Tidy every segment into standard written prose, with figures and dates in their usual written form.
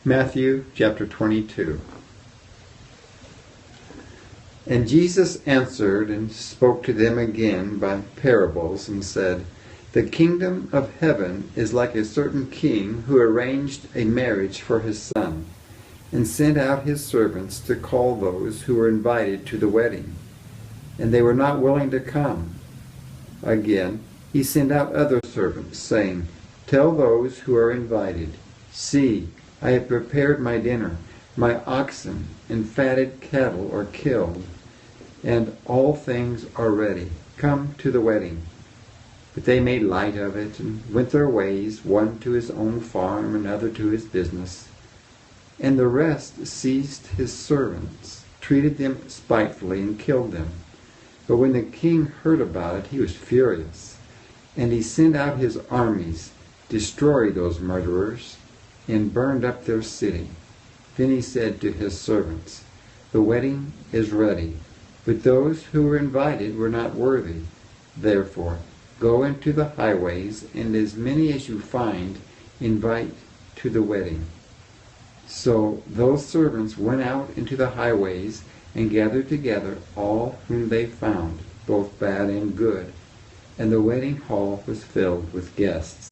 Matthew chapter 22. And Jesus answered and spoke to them again by parables and said, The kingdom of heaven is like a certain king who arranged a marriage for his son, and sent out his servants to call those who were invited to the wedding. And they were not willing to come. Again, he sent out other servants, saying, Tell those who are invited, See, I have prepared my dinner. My oxen and fatted cattle are killed, and all things are ready. Come to the wedding. But they made light of it, and went their ways, one to his own farm, another to his business. And the rest seized his servants, treated them spitefully, and killed them. But when the king heard about it, he was furious, and he sent out his armies, destroyed those murderers, and burned up their city. Then he said to his servants, The wedding is ready, but those who were invited were not worthy. Therefore, go into the highways, and as many as you find, invite to the wedding. So those servants went out into the highways and gathered together all whom they found, both bad and good, and the wedding hall was filled with guests.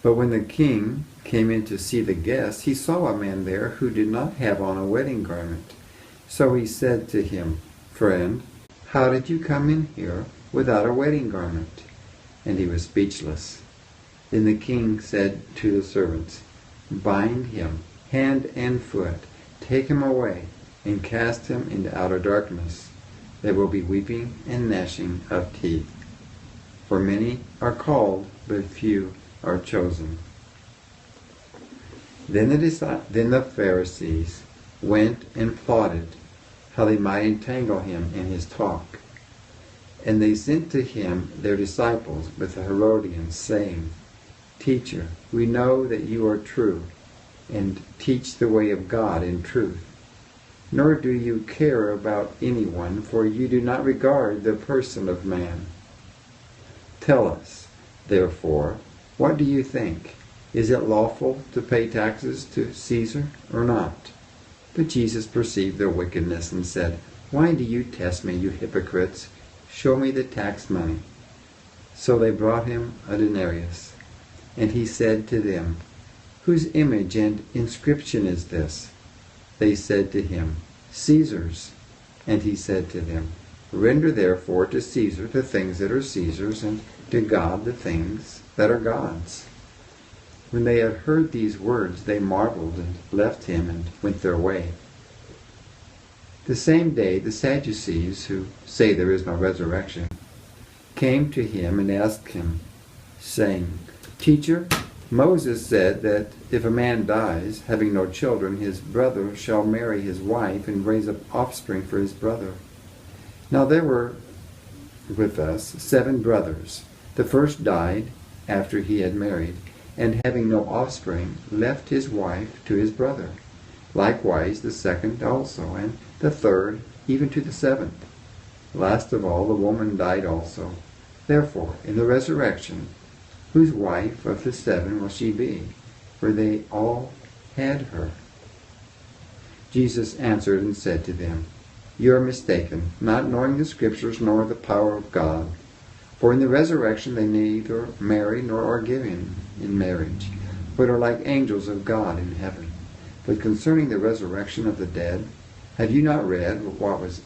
But when the king came in to see the guests, he saw a man there who did not have on a wedding garment. So he said to him, Friend, how did you come in here without a wedding garment? And he was speechless. Then the king said to the servants, Bind him, hand and foot, take him away, and cast him into outer darkness. There will be weeping and gnashing of teeth. For many are called, but few are chosen. Then the Pharisees went and plotted how they might entangle him in his talk. And they sent to him their disciples with the Herodians, saying, Teacher, we know that you are true, and teach the way of God in truth. Nor do you care about anyone, for you do not regard the person of man. Tell us, therefore, what do you think? Is it lawful to pay taxes to Caesar or not? But Jesus perceived their wickedness and said, Why do you test me, you hypocrites? Show me the tax money. So they brought him a denarius. And he said to them, Whose image and inscription is this? They said to him, Caesar's. And he said to them, Render therefore to Caesar the things that are Caesar's, and to God the things that are God's. When they had heard these words, they marveled and left him and went their way. The same day the Sadducees, who say there is no resurrection, came to him and asked him, saying, Teacher, Moses said that if a man dies, having no children, his brother shall marry his wife and raise up offspring for his brother. Now there were with us 7 brothers. The first died after he had married, and having no offspring, left his wife to his brother. Likewise the second also, and the third, even to the 7th. Last of all, the woman died also. Therefore, in the resurrection, whose wife of the 7 will she be? For they all had her. Jesus answered and said to them, You are mistaken, not knowing the Scriptures nor the power of God. For in the resurrection they neither marry nor are given in marriage, but are like angels of God in heaven. But concerning the resurrection of the dead, have you not read what was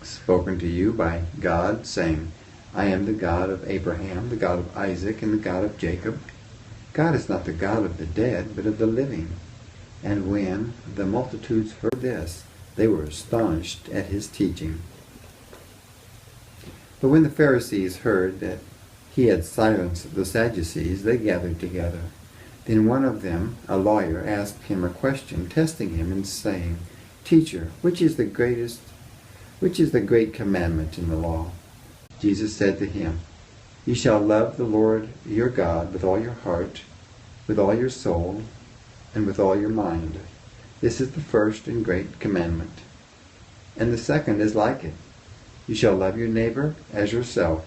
spoken to you by God, saying, I am the God of Abraham, the God of Isaac, and the God of Jacob? God is not the God of the dead, but of the living. And when the multitudes heard this, they were astonished at his teaching. But when the Pharisees heard that he had silenced the Sadducees, they gathered together. Then one of them, a lawyer, asked him a question, testing him and saying, Teacher, which is the great commandment in the law? Jesus said to him, You shall love the Lord your God with all your heart, with all your soul, and with all your mind. This is the first and great commandment. And the second is like it. You shall love your neighbor as yourself.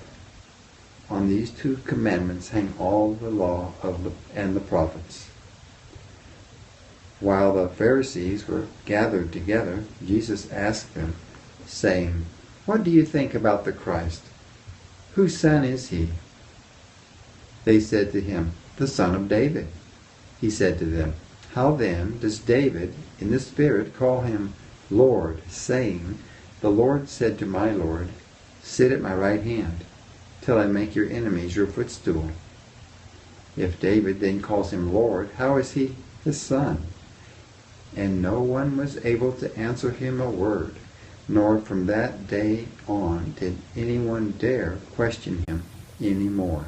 On these 2 commandments hang all the law and the prophets. While the Pharisees were gathered together, Jesus asked them, saying, "What do you think about the Christ? Whose son is he?" They said to him, "The son of David." He said to them, "How then does David in the Spirit call him Lord, saying, 'The Lord said to my Lord, sit at my right hand, till I make your enemies your footstool'? If David then calls him Lord, how is he his son?" And no one was able to answer him a word, nor from that day on did anyone dare question him any more.